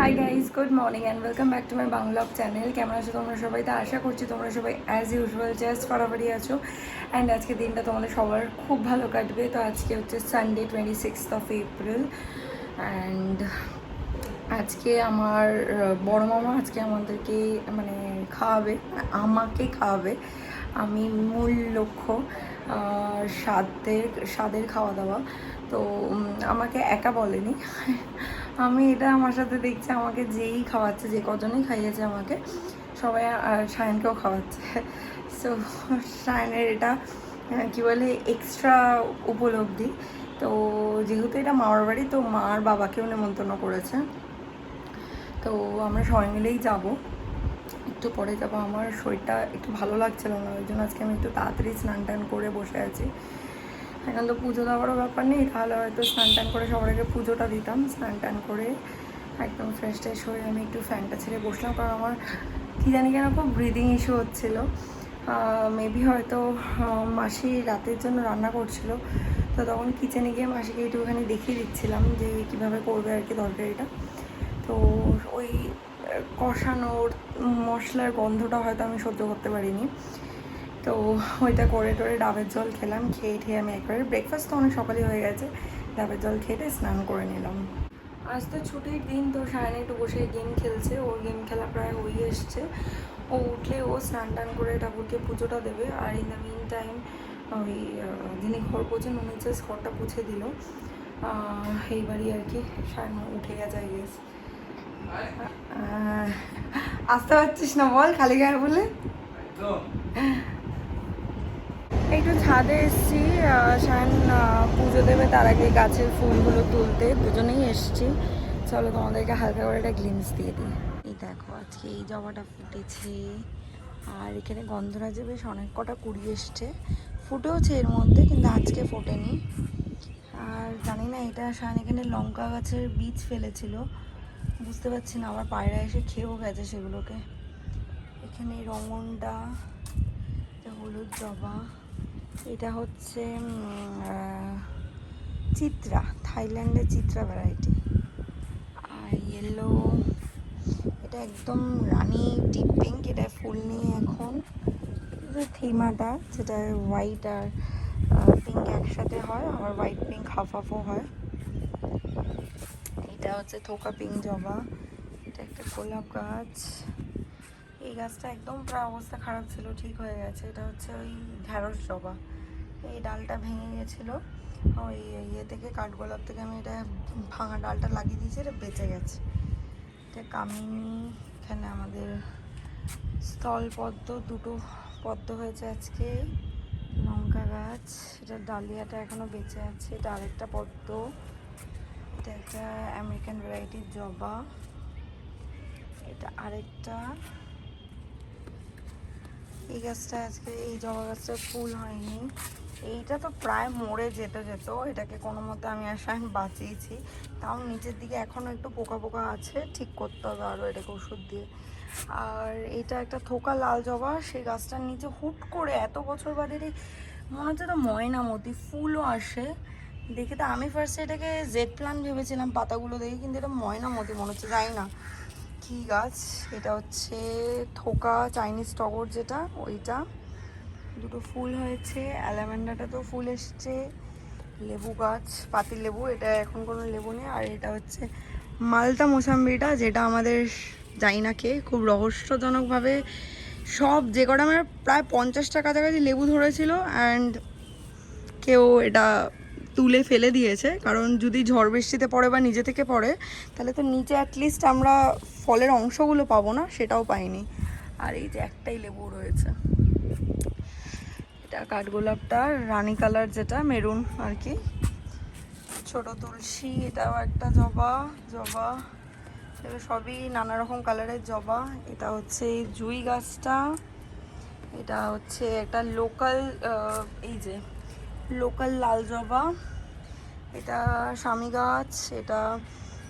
Hi guys, good morning and welcome back to my Bangla channel. কেমন আছো তোমরা সবাই? তো আশা করছি তোমরা সবাই অ্যাজ ইউজুয়াল জাস্ট ফাটাফাটি আছো অ্যান্ড আজকে দিনটা তোমাদের সবার খুব ভালো কাটবে। তো আজকে হচ্ছে সানডে 26th এপ্রিল অ্যান্ড আজকে আমার বড় মামা আজকে আমাদেরকে মানে খাওয়াবে, আমাকে খাওয়াবে। আমি মূল লক্ষ্য স্বাদের খাওয়া দাওয়া। তো আমাকে একা বলেনি, আমি এটা আমার সাথে দেখছি আমাকে যেই খাওয়াচ্ছে, যে কজনই খাইয়েছে আমাকে, সবাই সায়নকেও খাওয়াচ্ছে। সো সায়নের এটা কী বলে এক্সট্রা উপলব্ধি। তো যেহেতু এটা মামার বাড়ি, তো মার বাবাকেও নেমন্তন্ন করেছে। তো আমরা সবাই মিলেই যাবো, একটু পরে যাবো। আমার শরীরটা একটু ভালো লাগছিল না, ওই জন্য আজকে আমি একটু তাড়াতাড়ি স্নান টান করে বসে আছি। এখন তো পুজো দেওয়ারও ব্যাপার নেই, তাহলে হয়তো স্নান টান করে সবার আগে পুজোটা দিতাম। স্নান টান করে একদম ফ্রেশ ট্রেশ হয়ে আমি একটু ফ্যানটা ছেড়ে বসলাম, কারণ আমার কী জানি কেন খুব ব্রিদিং ইস্যু হচ্ছিলো। মেবি হয়তো মাসি রাতের জন্য রান্না করছিল, তো তখন কিচেনে গিয়ে মাসিকে একটুখানি দেখিয়ে দিচ্ছিলাম যে কীভাবে করবে আর কি তরকারিটা। তো ওই কষানোর মশলার গন্ধটা হয়তো আমি সহ্য করতে পারিনি, তো ওইটা করে টোরে ডাবের জল খেলাম। খেয়ে আমি একবারে ব্রেকফাস্ট তো অনেক সকালেই হয়ে গেছে, ডাবের জল খেতে স্নান করে নিলাম। আজ তো ছুটির দিন, তো সায়নে একটু বসে গেম খেলছে। ওর গেম খেলা প্রায় হয়ে এসছে। ও উঠলে ও স্নান টান করে ঠাকুরকে পুজোটা দেবে, আর ইন দ্য মিন টাইম ওই যিনি ঘর পোছেন উনি জাস্ট ঘরটা পুছে দিল এইবারই আর কি। সায়ন উঠে গেছে আই গেস। আসতে পারছিস না বল, খালি গায়ে বলে। একটু ছাদে এসছি, সায়ন পুজো দেবে, তার আগে গাছের ফুলগুলো তুলতে দুজনেই এসছি। চলো তোমাদেরকে হালকা করে একটা গ্লিমস দিয়ে দিই। এই দেখো আজকে এই জবাটা ফুটেছে, আর এখানে গন্ধরাজে বেশ অনেক কটা কুড়ি এসছে, ফুটেওছে এর মধ্যে, কিন্তু আজকে ফোটেনি। আর জানি না, এটা সায়ন এখানে লঙ্কা গাছের বীজ ফেলেছিল, বুঝতে পারছি না, আবার পায়রা এসে খেয়েও গেছে সেগুলোকে। এখানে রঙনটা, হলুদ জবা, এটা হচ্ছে চিত্রা, থাইল্যান্ডের চিত্রা ভ্যারাইটি। আর ইয়েলো, এটা একদম রানি ডিপ পিঙ্ক, এটা ফুল নিয়ে এখন থিমাটা, যেটা হোয়াইট আর পিঙ্ক একসাথে হয়, আবার হোয়াইট পিঙ্ক হাফ হাফও হয়। এটা হচ্ছে থোকা পিঙ্ক জবা, এটা একটা গোলাপ গাছ। এই গাছটা একদম প্রায় অবস্থা খারাপ ছিল, ঠিক হয়ে গেছে। এটা হচ্ছে ওই ঢ্যাঁড়স জবা, এই ডালটা ভেঙে গেছিলো ওই ইয়ে থেকে, কাঠগোলাপ থেকে আমি এটা ভাঙা ডালটা লাগিয়ে দিয়েছি, এটা বেঁচে গেছে। এটা কামিনী, এখানে আমাদের স্থল পদ্ম, দুটো পদ্ম হয়েছে আজকে। লঙ্কা গাছ, এটা ডালিয়াটা এখনো বেঁচে আছে। এটা আরেকটা পদ্ম, এটা একটা আমেরিকান ভ্যারাইটির জবা, এটা আরেকটা। এই গাছটা আজকে, এই জবা গাছটা ফুল হয়নি, এইটা তো প্রায় মরে যেত, এটাকে কোনো মতে আমি বাঁচিয়েছি, তাও নিচের দিকে এখনও একটু পোকা পোকা আছে, ঠিক করতে হবে আরও এটাকে ওষুধ দিয়ে। আর এটা একটা থোকা লাল জবা, সেই গাছটার নিচে হুট করে এত বছর বাদেরই মনে হচ্ছে তো ময়নামতি ফুলও আসে দেখে। তো আমি ফার্স্টে এটাকে জেড প্লান্ট ভেবেছিলাম পাতাগুলো দেখে, কিন্তু এটা ময়নামতি মনে হচ্ছে, জানি না কী গাছ। এটা হচ্ছে থোকা চাইনিজ টগর, যেটা ওইটা, দুটো ফুল হয়েছে। অ্যালাভেন্ডাটা তো ফুল এসছে। লেবু গাছ, পাতি লেবু, এটা এখন কোনো লেবু নেই। আর এটা হচ্ছে মালটা মোসাম্বিটা, যেটা আমাদের জানি না কে খুব রহস্যজনকভাবে সব যে কটা আমার প্রায় 50টা কাছাকাছি লেবু ধরেছিল, অ্যান্ড কেউ এটা তুলে ফেলে দিয়েছে, কারণ যদি ঝড় বৃষ্টিতে পড়ে বা নিজে থেকে পড়ে, তাহলে তো নিচে অ্যাটলিস্ট আমরা ফলের অংশগুলো পাবো না, সেটাও পাইনি। আর এই যে একটাই লেবু রয়েছে। এটা কাঠগোলাপটা রানী কালার, যেটা মেরুন আর কি। ছোট তুলসী, এটাও একটা জবা, এগুলো সবই নানা রকম কালারের জবা। এটা হচ্ছে জুঁই গাছটা, এটা হচ্ছে একটা লোকাল, এই যে লোকাল লাল জবা। এটা স্বামী গাছ,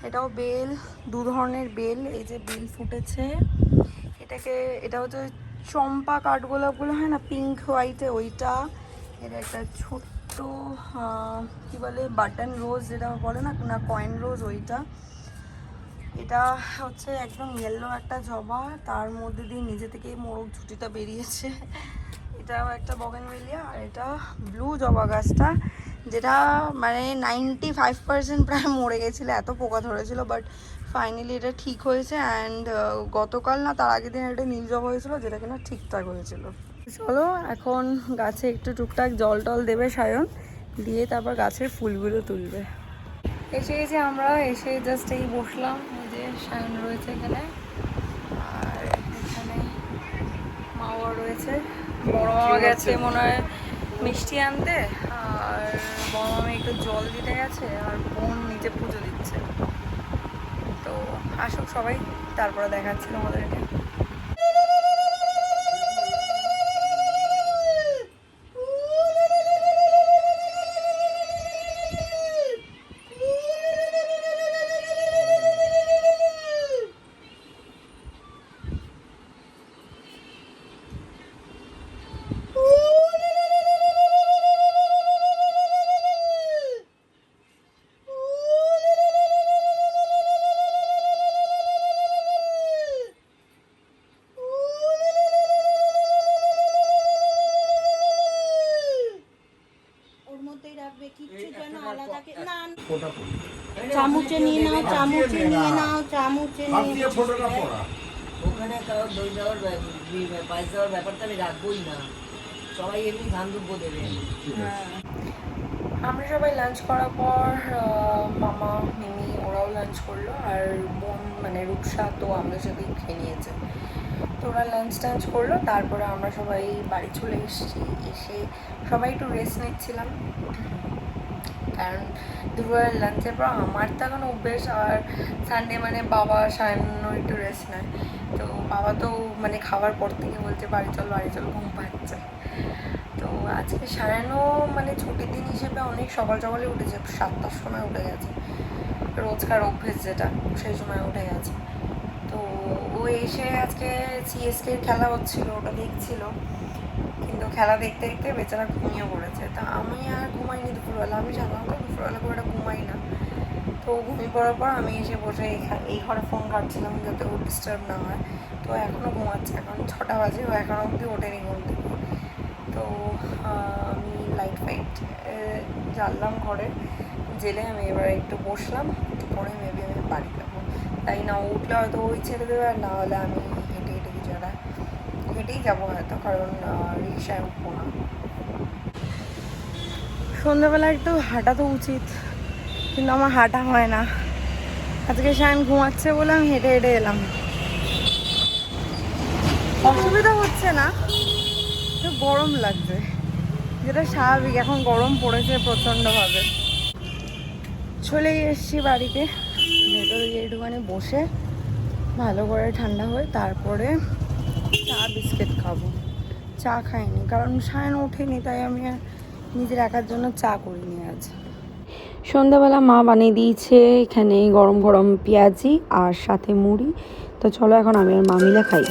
এটাও বেল, দু ধরনের বেল, এই যে বেল ফুটেছে। এটা হচ্ছে চম্পা কাঠগোলাপগুলো হয় না পিঙ্ক হোয়াইটে, ওইটা। এটা একটা ছোট্ট কি বলে বাটন রোজ, যেটা বলে না কয়েন রোজ, ওইটা। এটা হচ্ছে একদম ইয়েলো একটা জবা, তার মধ্যে দিয়ে নিজে থেকেই মোরগ ঝুঁটিটা বেরিয়েছে। এটাও একটা বগেনভেলিয়া, আর এটা ব্লু জবা গাছটা, যেটা মানে 95% প্রায় মরে গেছিলো, এত পোকা ধরেছিল, বাট ফাইনালি এটা ঠিক হয়েছে। অ্যান্ড গতকাল না তার আগের দিন একটা নীল জবা হয়েছিল, যেটা কিনা ঠিকঠাক হয়েছিল। চলো এখন গাছে একটু টুকটাক জল টল দেবে সায়ন, দিয়ে তারপর গাছের ফুলগুলো তুলবে। এসে গেছি আমরা, এসে জাস্ট এই বসলাম, এই যে সায়ন রয়েছে এখানে, আর এখানে মাওয়া রয়েছে। বড় মামা গেছে মনে হয় মিষ্টি আনতে, আর বড় মামা একটু জল দিতে গেছে, আর বোন নিচে পুজো দিচ্ছে। তো আসুক সবাই, তারপরে দেখাচ্ছিল আমাদেরকে। চামচে নিয়ে নাও, চামচে নিয়ে নাও, চামচে নিয়ে ওখানে কারো দই দেওয়ার পায়েস দেওয়ার ব্যাপারটা আমি রাখবোই না, সবাই এমনি ধান দুব্বো দেবে। আমরা সবাই লাঞ্চ করার পর মামা মিমি ওরাও লাঞ্চ করলো, আর বোন মানে রূপসা তো আমাদের সাথেই খেয়ে নিয়েছে। তো ওরা লাঞ্চ টাঞ্চ করলো, তারপরে আমরা সবাই বাড়ি চলে এসেছি। এসে সবাই একটু রেস্ট নিচ্ছিলাম, কারণ দুপুরের লাঞ্চের পর আমার তো এখন অভ্যেস, আর সানডে মানে বাবা সায়নও একটু রেস্ট নেয়। তো বাবা তো মানে খাওয়ার পর থেকে বলছে বাড়ি চল ঘুম পাচ্ছে। তো আজকে সায়নও মানে ছুটির দিন হিসেবে অনেক সকাল সকালে উঠেছে, 7টার সময় উঠে গেছে, রোজকার অভ্যেস যেটা, সেই সময় উঠে গেছে। তো ও এসে আজকে সিএসকে খেলা হচ্ছিল, ওটা দেখছিল, কিন্তু খেলা দেখতে দেখতে বেচারা ঘুমিয়ে পড়েছে। তা আমি আর ঘুমাইনি দুপুরবেলা, আমি সাধারণত দুপুরবেলা করে একটা ঘুমাই না। তো ঘুমিয়ে পড়ার পর আমি এসে বসে এই ঘরে ফোন কাটছিলাম যাতে ও ডিস্টার্ব না হয়। তো এখনও ঘুমাচ্ছে, এখন 6টা বাজে, ও এখনও অবধি ওঠেনি ঘুম থেকে। তো আমি লাইট ফাইট জ্বাললাম ঘরে, জেলে আমি এবার একটু বসলাম, পরে মেবি আমি বাড়ি যাবো। তাই না উঠলে হয়তো ওই ছেড়ে দেবে, আর না হলে আমি হেঁটে হেঁটে কিছু একটা হেঁটেই যাবো হয়তো, কারণ রিক্সায় উঠবো না। সন্ধ্যাবেলা একটু হাঁটা তো উচিত, কিন্তু আমার হাঁটা হয় না। আজকে সায়ন ঘুমাচ্ছে বলে আমি হেঁটে হেঁটে এলাম। অসুবিধা হচ্ছে না, একটু গরম লাগছে, যেটা স্বাভাবিক, এখন গরম পড়েছে প্রচণ্ডভাবে। চলে এসেছি বাড়িতে, ভেতরে গিয়ে একটুখানি বসে ভালো করে ঠান্ডা হয়ে তারপরে চা বিস্কিট খাবো। চা খাইনি কারণ সায়ন ওঠেনি, তাই আমি নিজের একার জন্য চা করিনি আজ। সন্ধ্যাবেলা মা বানিয়ে দিয়েছে এখানে গরম গরম পেঁয়াজি আর সাথে মুড়ি। তো চলো এখন আমি আর মা মিলে খাই।